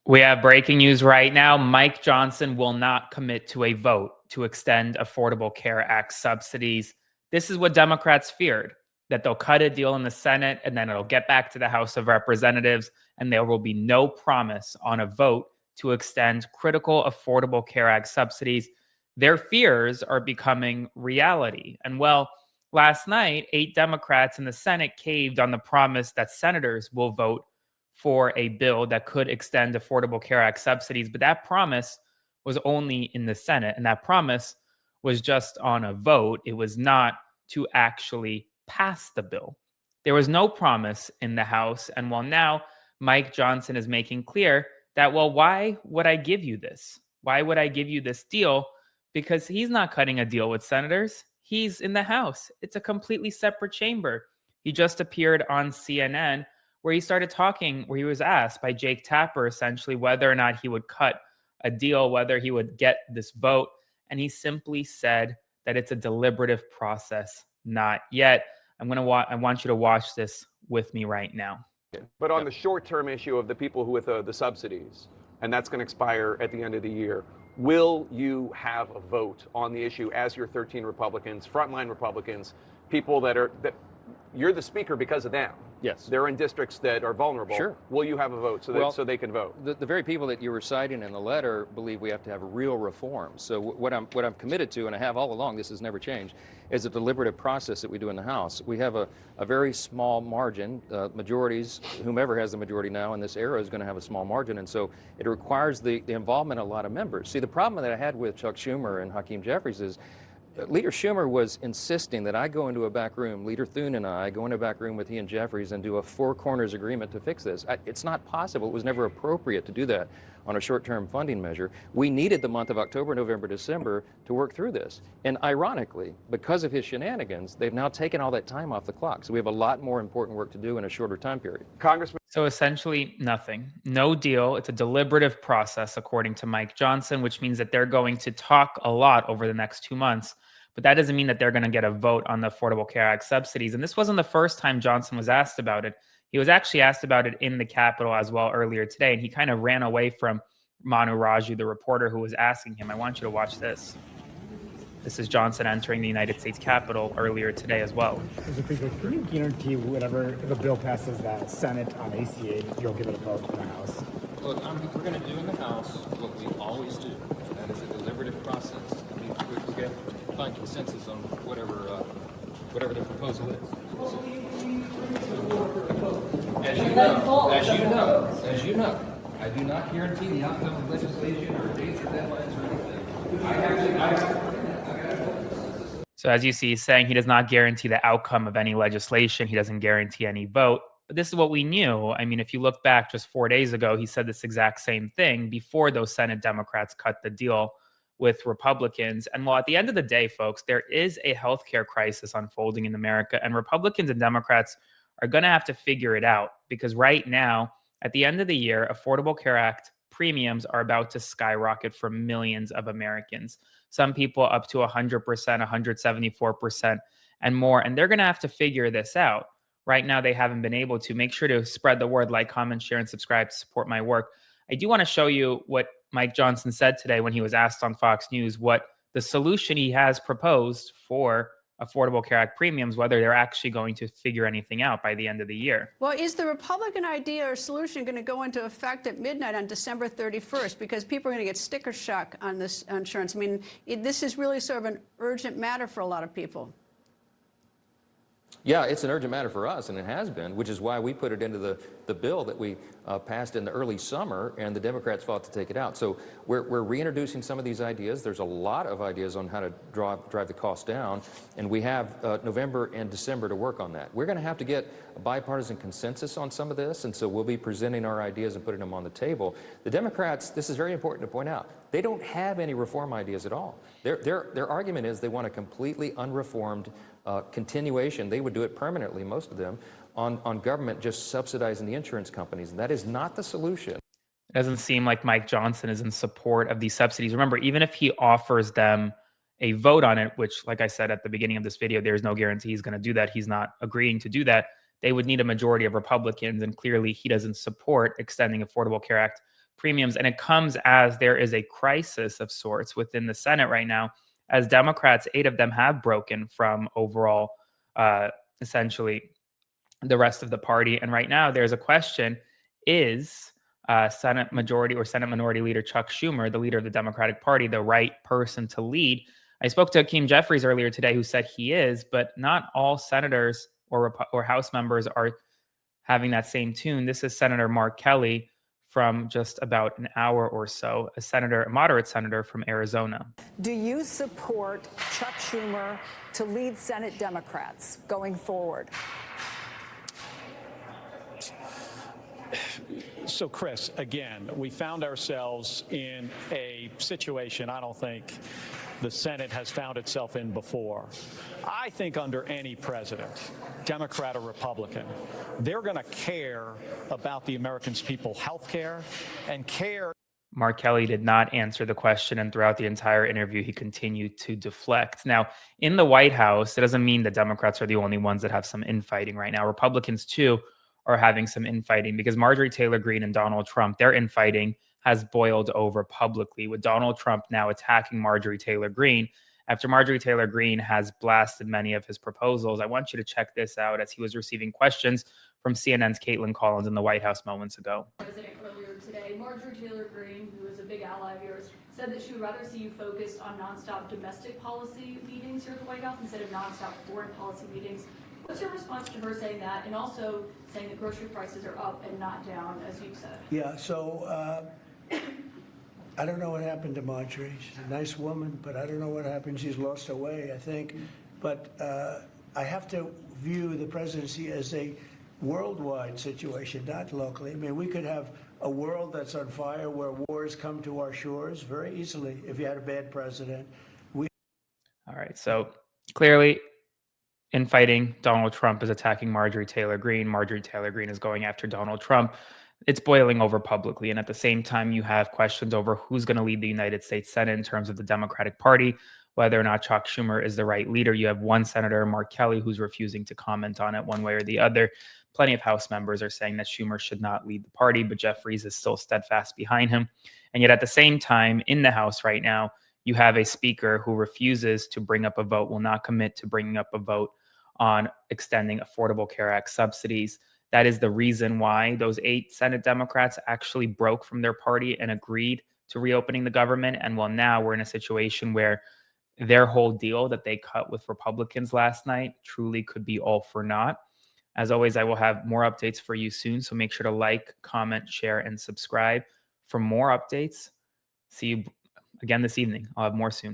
We have breaking news right now. Mike Johnson will not commit to a vote to extend Affordable Care Act subsidies. This is what Democrats feared, that they'll cut a deal in the Senate and then it'll get back to the House of Representatives and there will be no promise on a vote to extend critical Affordable Care Act subsidies. Their fears are becoming reality. And well, last night, 8 Democrats in the Senate caved on the promise that senators will vote for a bill that could extend Affordable Care Act subsidies. But that promise was only in the Senate, and that promise was just on a vote. It was not to actually pass the bill. There was no promise in the House. And while now Mike Johnson is making clear that, well, why would I give you this? Why would I give you this deal? Because he's not cutting a deal with senators. He's in the House. It's a completely separate chamber. He just appeared on CNN where he started talking, where he was asked by Jake Tapper essentially whether or not he would cut a deal, whether he would get this vote. And he simply said that it's a deliberative process, not yet. I want you to watch this with me right now. But on the short-term issue of the people who with the subsidies, and that's going to expire at the end of the year, will you have a vote on the issue as your 13 Republicans, frontline Republicans, people that you're the speaker because of them? Yes. They're in districts that are vulnerable. Sure. Will you have a vote so they can vote? The very people that you were citing in the letter believe we have to have real reform. So what I'm committed to, and I have all along, this has never changed, is a deliberative process that we do in the House. We have a very small margin. Majorities, whomever has the majority now in this era is going to have a small margin, and so it requires the involvement of a lot of members. See, the problem that I had with Chuck Schumer and Hakeem Jeffries is Leader Schumer was insisting that I go into a back room, Leader Thune and I go into a back room with he and Jeffries and do a four corners agreement to fix this. It's not possible. It was never appropriate to do that on a short-term funding measure. We needed the month of October, November, December to work through this. And ironically, because of his shenanigans, they've now taken all that time off the clock. So we have a lot more important work to do in a shorter time period. Congressman. So essentially nothing, no deal. It's a deliberative process, according to Mike Johnson, which means that they're going to talk a lot over the next 2 months. But that doesn't mean that they're going to get a vote on the Affordable Care Act subsidies. And this wasn't the first time Johnson was asked about it. He was actually asked about it in the Capitol as well earlier today. And he kind of ran away from Manu Raju, the reporter who was asking him. I want you to watch this. This is Johnson entering the United States Capitol earlier today as well. Mr. Speaker, can you guarantee whenever if a bill passes that Senate on ACA, you'll give it a vote in the House? Look, we're going to do in the House what we always do. That is a deliberative process. I mean, we get find consensus on whatever the proposal is. As you know, I do not guarantee the outcome of legislation or dates or deadlines or anything. So as you see, he's saying he does not guarantee the outcome of any legislation. He doesn't guarantee any vote. But this is what we knew. I mean, if you look back just 4 days ago, he said this exact same thing before those Senate Democrats cut the deal with Republicans. And while at the end of the day, folks, there is a healthcare crisis unfolding in America, and Republicans and Democrats are going to have to figure it out, because right now, at the end of the year, Affordable Care Act premiums are about to skyrocket for millions of Americans. Some people up to 100%, 174% and more. And they're going to have to figure this out. Right now, they haven't been able to. Make sure to spread the word, like, comment, share, and subscribe to support my work. I do want to show you what Mike Johnson said today when he was asked on Fox News what the solution he has proposed for Affordable Care Act premiums, whether they're actually going to figure anything out by the end of the year. Well, is the Republican idea or solution going to go into effect at midnight on December 31st? Because people are going to get sticker shock on this insurance. I mean, this is really sort of an urgent matter for a lot of people. Yeah, it's an urgent matter for us, and it has been, which is why we put it into the bill that we passed in the early summer, and the Democrats fought to take it out. So we're reintroducing some of these ideas. There's a lot of ideas on how to drive the cost down, and we have November and December to work on that. We're going to have to get a bipartisan consensus on some of this, and so we'll be presenting our ideas and putting them on the table. The Democrats, this is very important to point out, they don't have any reform ideas at all. Their argument is they want a completely unreformed continuation. They would do it permanently, most of them, on government just subsidizing the insurance companies. And that is not the solution. It doesn't seem like Mike Johnson is in support of these subsidies. Remember, even if he offers them a vote on it, which, like I said at the beginning of this video, there's no guarantee he's going to do that. He's not agreeing to do that. They would need a majority of Republicans, and clearly he doesn't support extending Affordable Care Act premiums. And it comes as there is a crisis of sorts within the Senate right now, as Democrats, 8 of them have broken from overall, essentially, the rest of the party. And right now, there's a question: is Senate Majority or Senate Minority Leader Chuck Schumer, the leader of the Democratic Party, the right person to lead? I spoke to Hakeem Jeffries earlier today, who said he is, but not all senators or House members are having that same tune. This is Senator Mark Kelly from just about an hour or so, a moderate senator from Arizona. Do you support Chuck Schumer to lead Senate Democrats going forward? So, Chris, again, we found ourselves in a situation I don't think the Senate has found itself in before. I think under any president, Democrat or Republican, they're going to care about the American people's health care and care. Mark Kelly did not answer the question, and throughout the entire interview, he continued to deflect. Now, in the White House, it doesn't mean that Democrats are the only ones that have some infighting right now. Republicans, too, are having some infighting, because Marjorie Taylor Greene and Donald Trump, their infighting has boiled over publicly, with Donald Trump now attacking Marjorie Taylor Greene after Marjorie Taylor Greene has blasted many of his proposals. I want you to check this out as he was receiving questions from CNN's Caitlin Collins in the White House moments ago. President earlier today, Marjorie Taylor Greene, who is a big ally of yours, said that she would rather see you focused on nonstop domestic policy meetings here at the White House instead of nonstop foreign policy meetings. What's your response to her saying that, and also saying that grocery prices are up and not down, as you've said? Yeah, so I don't know what happened to Marjorie. She's a nice woman, but I don't know what happened. She's lost her way, I think. But I have to view the presidency as a worldwide situation, not locally. I mean, we could have a world that's on fire where wars come to our shores very easily if you had a bad president. All right, so clearly, infighting. Donald Trump is attacking Marjorie Taylor Greene. Marjorie Taylor Greene is going after Donald Trump. It's boiling over publicly. And at the same time, you have questions over who's going to lead the United States Senate in terms of the Democratic Party, whether or not Chuck Schumer is the right leader. You have one senator, Mark Kelly, who's refusing to comment on it one way or the other. Plenty of House members are saying that Schumer should not lead the party, but Jeffries is still steadfast behind him. And yet at the same time, in the House right now, you have a speaker who refuses to bring up a vote, will not commit to bringing up a vote on extending Affordable Care Act subsidies. That is the reason why those 8 Senate Democrats actually broke from their party and agreed to reopening the government. And well, now we're in a situation where their whole deal that they cut with Republicans last night truly could be all for naught. As always, I will have more updates for you soon. So make sure to like, comment, share, and subscribe for more updates. See you again this evening. I'll have more soon.